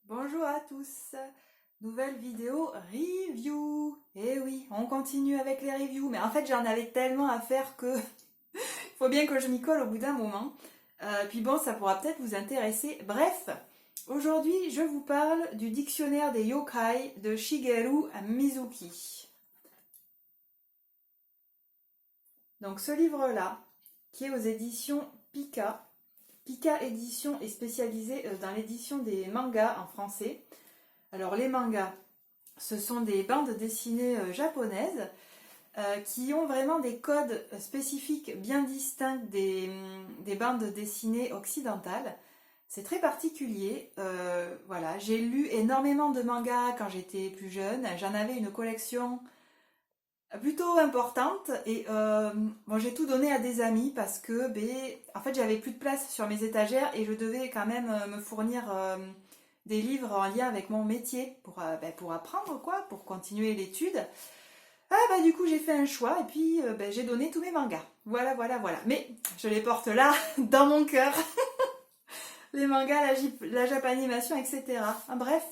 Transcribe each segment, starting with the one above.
Bonjour à tous, nouvelle vidéo review. Eh oui, on continue avec les reviews, mais en fait j'en avais tellement à faire que faut bien que je m'y colle au bout d'un moment. Puis bon, ça pourra peut-être vous intéresser. Bref, aujourd'hui je vous parle du dictionnaire des yokai de Shigeru Mizuki. Donc ce livre-là, qui est aux éditions Pika. Pika Édition est spécialisée dans l'édition des mangas en français. Alors les mangas, ce sont des bandes dessinées japonaises qui ont vraiment des codes spécifiques bien distincts des bandes dessinées occidentales. C'est très particulier. Voilà, j'ai lu énormément de mangas quand j'étais plus jeune. J'en avais une collection plutôt importante et bon, j'ai tout donné à des amis parce que en fait j'avais plus de place sur mes étagères et je devais quand même me fournir des livres en lien avec mon métier pour apprendre quoi, pour continuer l'étude. Du coup j'ai fait un choix et puis j'ai donné tous mes mangas. Voilà. Mais je les porte là, dans mon cœur. Les mangas, la japanimation, etc. Bref.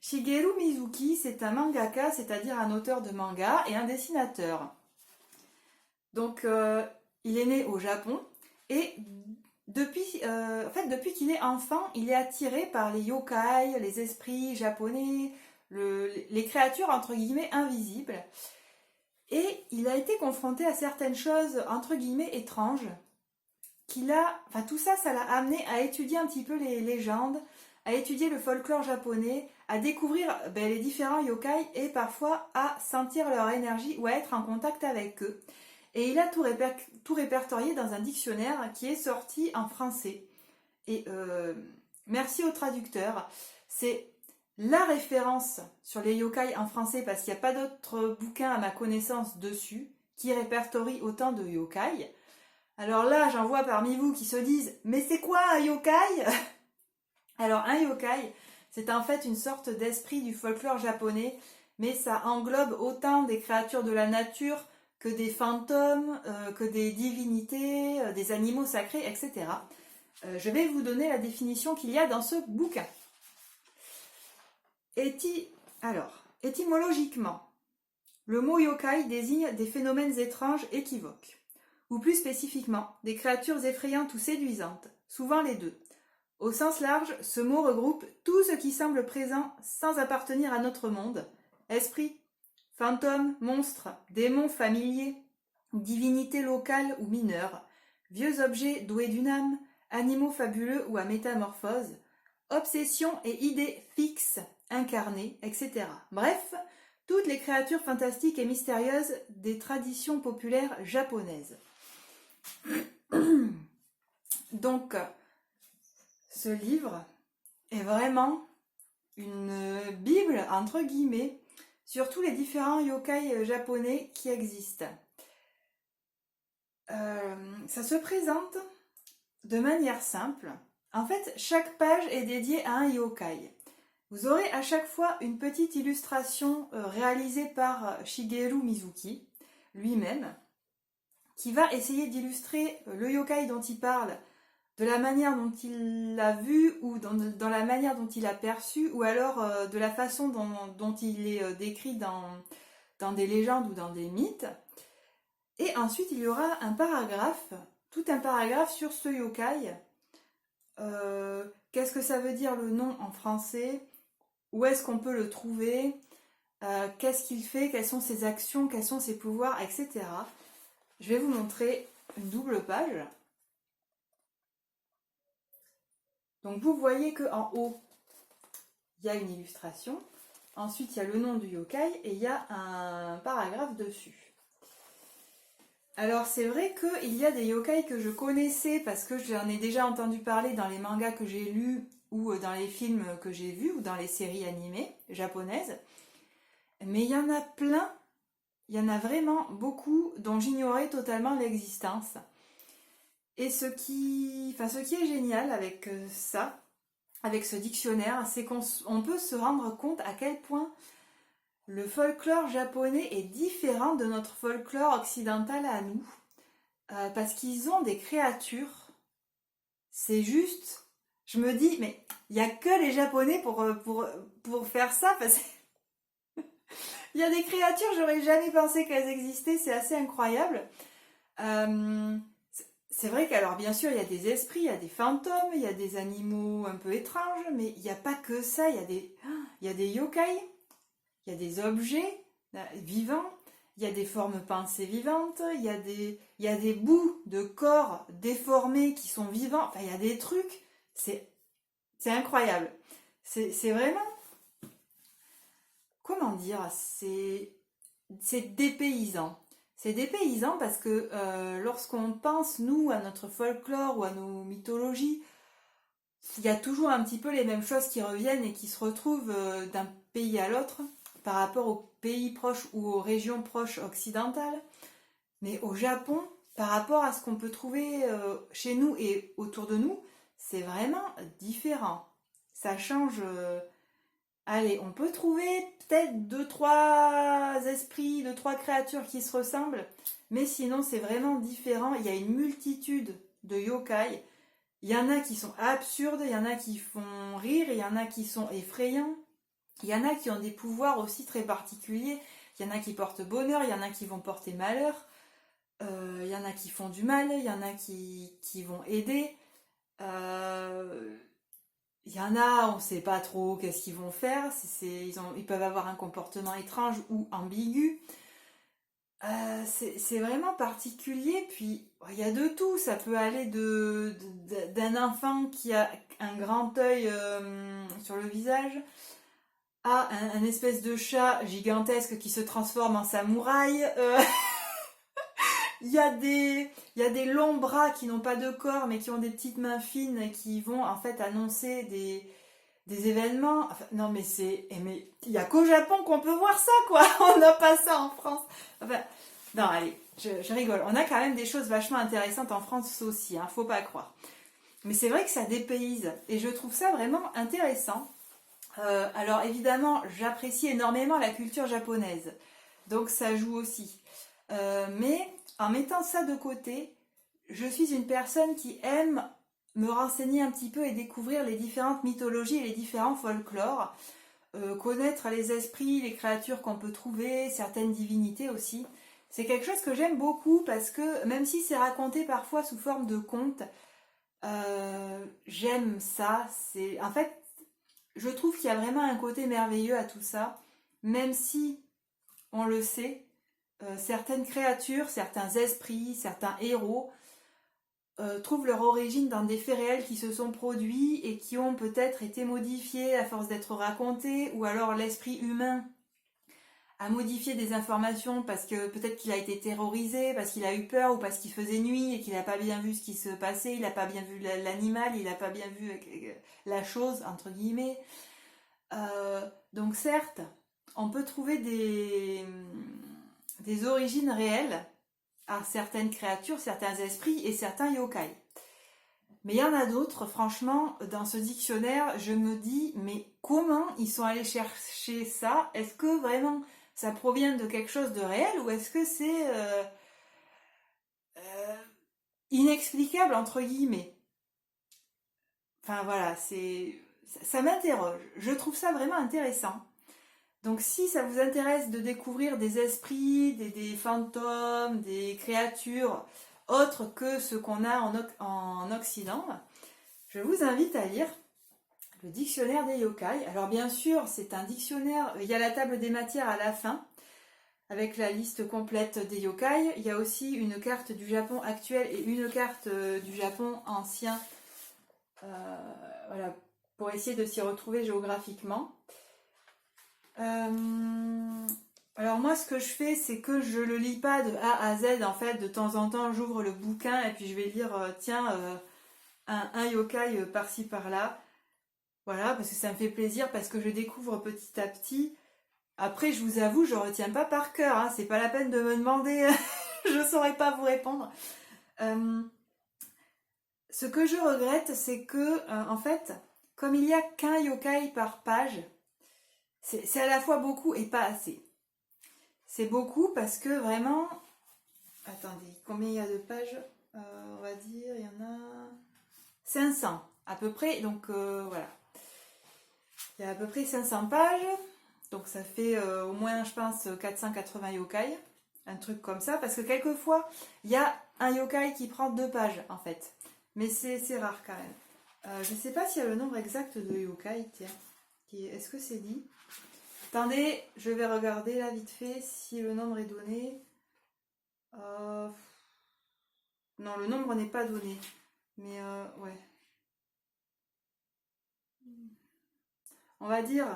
Shigeru Mizuki, c'est un mangaka, c'est-à-dire un auteur de manga et un dessinateur. Donc il est né au Japon et depuis qu'il est enfant, il est attiré par les yokai, les esprits japonais, les créatures entre guillemets invisibles. Et il a été confronté à certaines choses entre guillemets étranges. Tout ça, ça l'a amené à étudier un petit peu les légendes, à étudier le folklore japonais, à découvrir les différents yokai et parfois à sentir leur énergie ou à être en contact avec eux. Et il a tout répertorié dans un dictionnaire qui est sorti en français. Et merci au traducteur. C'est la référence sur les yokai en français parce qu'il n'y a pas d'autres bouquins à ma connaissance dessus qui répertorient autant de yokai. Alors là, j'en vois parmi vous qui se disent « Mais c'est quoi un yokai ?» Alors un yokai, c'est en fait une sorte d'esprit du folklore japonais, mais ça englobe autant des créatures de la nature que des fantômes, que des divinités, des animaux sacrés, etc. Je vais vous donner la définition qu'il y a dans ce bouquin. Étymologiquement, le mot yokai désigne des phénomènes étranges équivoques, ou plus spécifiquement, des créatures effrayantes ou séduisantes, souvent les deux. Au sens large, ce mot regroupe tout ce qui semble présent sans appartenir à notre monde, esprits, fantômes, monstres, démons familiers, divinités locales ou mineures, vieux objets doués d'une âme, animaux fabuleux ou à métamorphose, obsessions et idées fixes, incarnées, etc. Bref, toutes les créatures fantastiques et mystérieuses des traditions populaires japonaises. Donc, ce livre est vraiment une bible, entre guillemets, sur tous les différents yokai japonais qui existent. Ça se présente de manière simple. En fait, chaque page est dédiée à un yokai. Vous aurez à chaque fois une petite illustration réalisée par Shigeru Mizuki, lui-même, qui va essayer d'illustrer le yokai dont il parle de la manière dont il l'a vu ou dans la manière dont il l'a perçu ou alors de la façon dont il est décrit dans des légendes ou dans des mythes. Et ensuite, il y aura un paragraphe, tout un paragraphe sur ce yokai. Qu'est-ce que ça veut dire le nom en français? Où est-ce qu'on peut le trouver? Qu'est-ce qu'il fait? Quelles sont ses actions? Quels sont ses pouvoirs? Etc. Je vais vous montrer une double page. Donc vous voyez qu'en haut, il y a une illustration. Ensuite, il y a le nom du yokai et il y a un paragraphe dessus. Alors c'est vrai qu'il y a des yokai que je connaissais parce que j'en ai déjà entendu parler dans les mangas que j'ai lus ou dans les films que j'ai vus ou dans les séries animées japonaises. Mais il y en a plein, il y en a vraiment beaucoup dont j'ignorais totalement l'existence. Et ce qui est génial avec ça, avec ce dictionnaire, c'est qu'on peut se rendre compte à quel point le folklore japonais est différent de notre folklore occidental à nous. Parce qu'ils ont des créatures, c'est juste, je me dis, mais il n'y a que les Japonais pour faire ça. Parce il y a des créatures, j'aurais jamais pensé qu'elles existaient, c'est assez incroyable. Euh, c'est vrai qu'alors bien sûr il y a des esprits, il y a des fantômes, il y a des animaux un peu étranges, mais il n'y a pas que ça, il y a des yokai, il y a des objets vivants, il y a des formes pensées vivantes, il y a des bouts de corps déformés qui sont vivants, enfin il y a des trucs, c'est incroyable. C'est vraiment, comment dire, c'est dépaysant. C'est dépaysant parce que lorsqu'on pense, nous, à notre folklore ou à nos mythologies, il y a toujours un petit peu les mêmes choses qui reviennent et qui se retrouvent d'un pays à l'autre par rapport aux pays proches ou aux régions proches occidentales. Mais au Japon, par rapport à ce qu'on peut trouver chez nous et autour de nous, c'est vraiment différent. Ça change. Allez, on peut trouver peut-être deux, trois esprits, deux, trois créatures qui se ressemblent, mais sinon c'est vraiment différent. Il y a une multitude de yokai. Il y en a qui sont absurdes, il y en a qui font rire, il y en a qui sont effrayants. Il y en a qui ont des pouvoirs aussi très particuliers. Il y en a qui portent bonheur, il y en a qui vont porter malheur. Il y en a qui font du mal, il y en a qui vont aider. Euh, il y en a, on ne sait pas trop qu'est-ce qu'ils vont faire. Ils peuvent avoir un comportement étrange ou ambigu. C'est vraiment particulier. Puis, il y a de tout. Ça peut aller d'un enfant qui a un grand œil sur le visage à un espèce de chat gigantesque qui se transforme en samouraï. Il y a des longs bras qui n'ont pas de corps mais qui ont des petites mains fines et qui vont en fait annoncer des événements. Enfin, non mais il y a qu'au Japon qu'on peut voir ça quoi. On n'a pas ça en France. Enfin, non allez, je rigole. On a quand même des choses vachement intéressantes en France aussi, hein, faut pas croire. Mais c'est vrai que ça dépayse et je trouve ça vraiment intéressant. Alors évidemment, j'apprécie énormément la culture japonaise, donc ça joue aussi. Mais en mettant ça de côté, je suis une personne qui aime me renseigner un petit peu et découvrir les différentes mythologies et les différents folklores, connaître les esprits, les créatures qu'on peut trouver, certaines divinités aussi. C'est quelque chose que j'aime beaucoup parce que même si c'est raconté parfois sous forme de conte, j'aime ça. En fait, je trouve qu'il y a vraiment un côté merveilleux à tout ça, même si on le sait, certaines créatures, certains esprits, certains héros trouvent leur origine dans des faits réels qui se sont produits et qui ont peut-être été modifiés à force d'être racontés, ou alors l'esprit humain a modifié des informations parce que peut-être qu'il a été terrorisé, parce qu'il a eu peur ou parce qu'il faisait nuit et qu'il n'a pas bien vu ce qui se passait, il n'a pas bien vu l'animal, il n'a pas bien vu la chose, entre guillemets. Donc certes, on peut trouver des origines réelles à certaines créatures, certains esprits et certains yokai. Mais il y en a d'autres, franchement, dans ce dictionnaire, je me dis, mais comment ils sont allés chercher ça? Est-ce que vraiment ça provient de quelque chose de réel ou est-ce que c'est euh, inexplicable, entre guillemets? Enfin voilà, ça m'interroge. Je trouve ça vraiment intéressant. Donc si ça vous intéresse de découvrir des esprits, des fantômes, des créatures autres que ce qu'on a en Occident, je vous invite à lire le dictionnaire des yokai. Alors bien sûr, c'est un dictionnaire, il y a la table des matières à la fin, avec la liste complète des yokai. Il y a aussi une carte du Japon actuel et une carte du Japon ancien, voilà, pour essayer de s'y retrouver géographiquement. Alors moi ce que je fais c'est que je le lis pas de A à Z en fait, de temps en temps j'ouvre le bouquin et puis je vais lire un yokai par-ci par-là, voilà, parce que ça me fait plaisir, parce que je découvre petit à petit. Après je vous avoue je retiens pas par cœur, hein, c'est pas la peine de me demander, je saurais pas vous répondre. Ce que je regrette c'est que en fait comme il y a qu'un yokai par page, c'est à la fois beaucoup et pas assez. C'est beaucoup parce que vraiment... Attendez, combien il y a de pages On va dire, il y en a 500. à peu près. Donc voilà. Il y a à peu près 500 pages. Donc ça fait au moins, je pense, 480 yokai. Un truc comme ça. Parce que quelquefois, il y a un yokai qui prend 2 pages, en fait. Mais c'est rare quand même. Je ne sais pas s'il y a le nombre exact de yokai. Tiens. Est-ce que c'est dit? Attendez, je vais regarder là vite fait si le nombre est donné. Non, le nombre n'est pas donné. Mais ouais. On va dire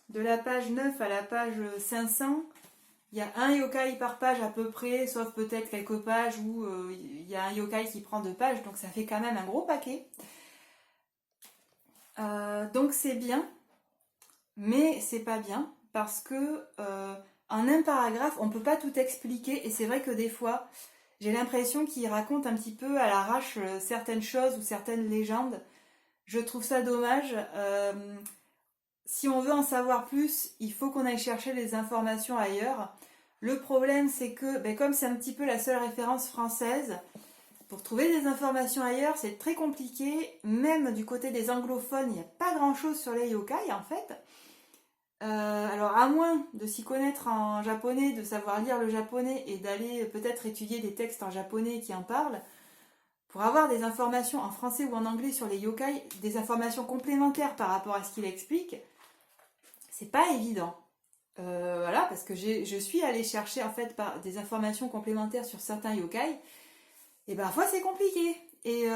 de la page 9 à la page 500, il y a un yokai par page à peu près, sauf peut-être quelques pages où il y a un yokai qui prend 2 pages, donc ça fait quand même un gros paquet. Donc c'est bien, mais c'est pas bien parce que en un paragraphe, on peut pas tout expliquer et c'est vrai que des fois, j'ai l'impression qu'il raconte un petit peu à l'arrache certaines choses ou certaines légendes. Je trouve ça dommage. Si on veut en savoir plus, il faut qu'on aille chercher les informations ailleurs. Le problème, c'est que, comme c'est un petit peu la seule référence française, pour trouver des informations ailleurs, c'est très compliqué. Même du côté des anglophones, il n'y a pas grand-chose sur les yokai, en fait. Alors, à moins de s'y connaître en japonais, de savoir lire le japonais et d'aller peut-être étudier des textes en japonais qui en parlent, pour avoir des informations en français ou en anglais sur les yokai, des informations complémentaires par rapport à ce qu'il explique, c'est pas évident. Voilà, parce que je suis allée chercher en fait des informations complémentaires sur certains yokai, et parfois c'est compliqué. Et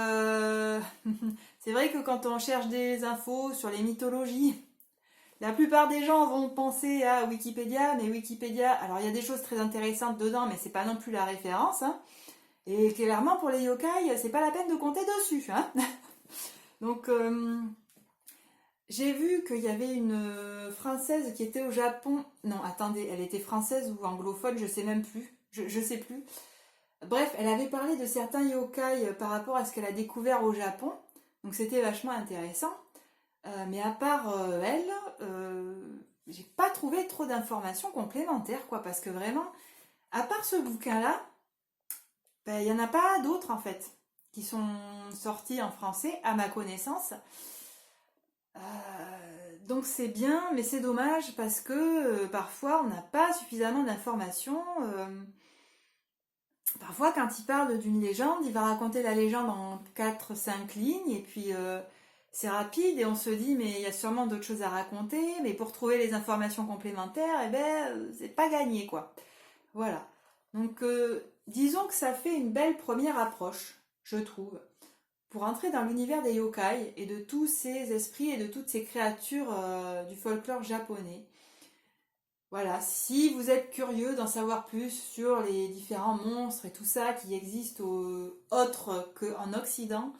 c'est vrai que quand on cherche des infos sur les mythologies, la plupart des gens vont penser à Wikipédia, mais Wikipédia, alors il y a des choses très intéressantes dedans, mais c'est pas non plus la référence, hein. Et clairement pour les yokai, c'est pas la peine de compter dessus, hein. Donc j'ai vu qu'il y avait une Française qui était au Japon. Non, attendez, elle était française ou anglophone, je sais même plus. Je sais plus. Bref, elle avait parlé de certains yokai par rapport à ce qu'elle a découvert au Japon. Donc c'était vachement intéressant. Mais à part elle, j'ai pas trouvé trop d'informations complémentaires, quoi. Parce que vraiment, à part ce bouquin-là, il n'y en a pas d'autres en fait qui sont sortis en français, à ma connaissance. Donc c'est bien, mais c'est dommage parce que parfois on n'a pas suffisamment d'informations. Parfois quand il parle d'une légende, il va raconter la légende en 4 5 lignes et puis c'est rapide et on se dit mais il y a sûrement d'autres choses à raconter, mais pour trouver les informations complémentaires, eh ben c'est pas gagné quoi. Voilà. Donc disons que ça fait une belle première approche, je trouve, pour entrer dans l'univers des yokai et de tous ces esprits et de toutes ces créatures du folklore japonais. Voilà, si vous êtes curieux d'en savoir plus sur les différents monstres et tout ça qui existent autre qu'en Occident,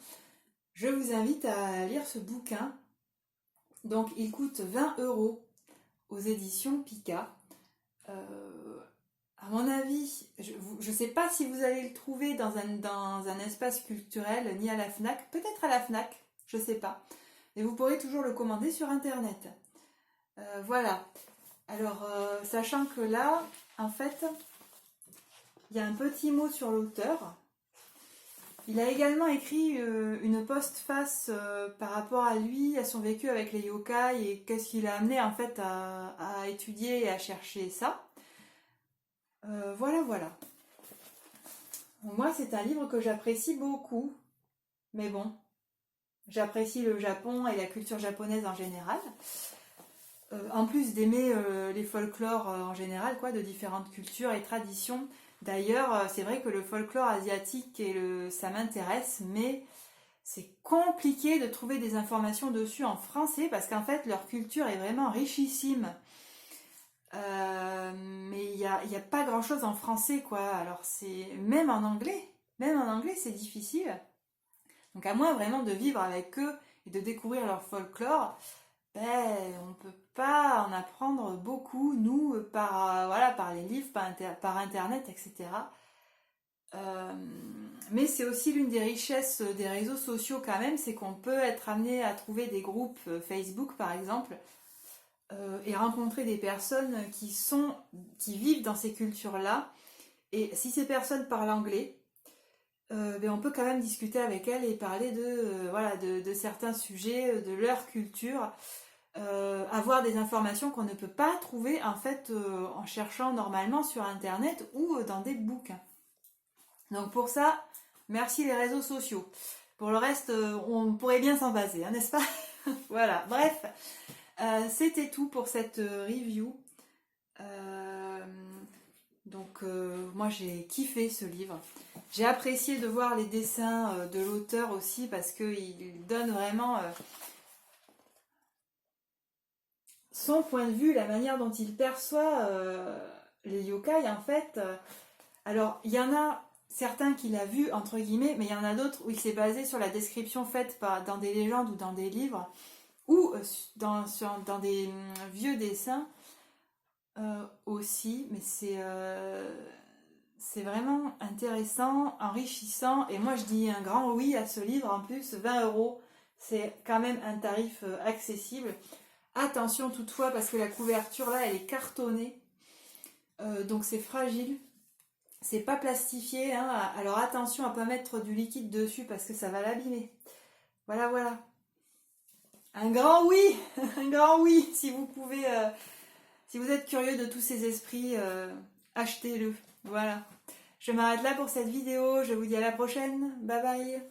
je vous invite à lire ce bouquin. Donc il coûte 20 € aux éditions Pika. À mon avis, je ne sais pas si vous allez le trouver dans un espace culturel, ni à la FNAC, peut-être à la FNAC, je ne sais pas. Mais vous pourrez toujours le commander sur Internet. Voilà. Alors, sachant que là, en fait, il y a un petit mot sur l'auteur. Il a également écrit une postface par rapport à lui, à son vécu avec les yokai et qu'est-ce qui l'a amené en fait à étudier et à chercher ça. Voilà, voilà. Moi, c'est un livre que j'apprécie beaucoup, mais bon, j'apprécie le Japon et la culture japonaise en général. En plus d'aimer les folklores en général, quoi, de différentes cultures et traditions. D'ailleurs, c'est vrai que le folklore asiatique, ça m'intéresse, mais c'est compliqué de trouver des informations dessus en français parce qu'en fait, leur culture est vraiment richissime. Mais il n'y a pas grand chose en français, quoi. Alors, c'est même en anglais, c'est difficile. Donc, à moins vraiment de vivre avec eux et de découvrir leur folklore, on ne peut pas en apprendre beaucoup, nous, par les livres, par Internet, etc. Mais c'est aussi l'une des richesses des réseaux sociaux quand même, c'est qu'on peut être amené à trouver des groupes Facebook, par exemple, et rencontrer des personnes qui vivent dans ces cultures-là. Et si ces personnes parlent anglais, ben, on peut quand même discuter avec elle et parler voilà, de certains sujets, de leur culture, avoir des informations qu'on ne peut pas trouver en fait en cherchant normalement sur internet ou dans des bouquins. Donc pour ça, merci les réseaux sociaux. Pour le reste, on pourrait bien s'en passer, hein, n'est-ce pas? Voilà, bref, c'était tout pour cette review. Euh, moi j'ai kiffé ce livre. J'ai apprécié de voir les dessins de l'auteur aussi parce qu'il donne vraiment son point de vue, la manière dont il perçoit les yokai en fait. Alors il y en a certains qu'il a vus entre guillemets, mais il y en a d'autres où il s'est basé sur la description faite dans des légendes ou dans des livres ou dans des vieux dessins aussi, mais c'est vraiment intéressant, enrichissant, et moi je dis un grand oui à ce livre. En plus 20 €, c'est quand même un tarif accessible. Attention toutefois parce que la couverture là elle est cartonnée, donc c'est fragile, c'est pas plastifié, hein. Alors attention à pas mettre du liquide dessus parce que ça va l'abîmer. Voilà, voilà. Un grand oui, un grand oui, si vous pouvez, si vous êtes curieux de tous ces esprits, achetez-le. Voilà. Je m'arrête là pour cette vidéo, je vous dis à la prochaine, bye bye.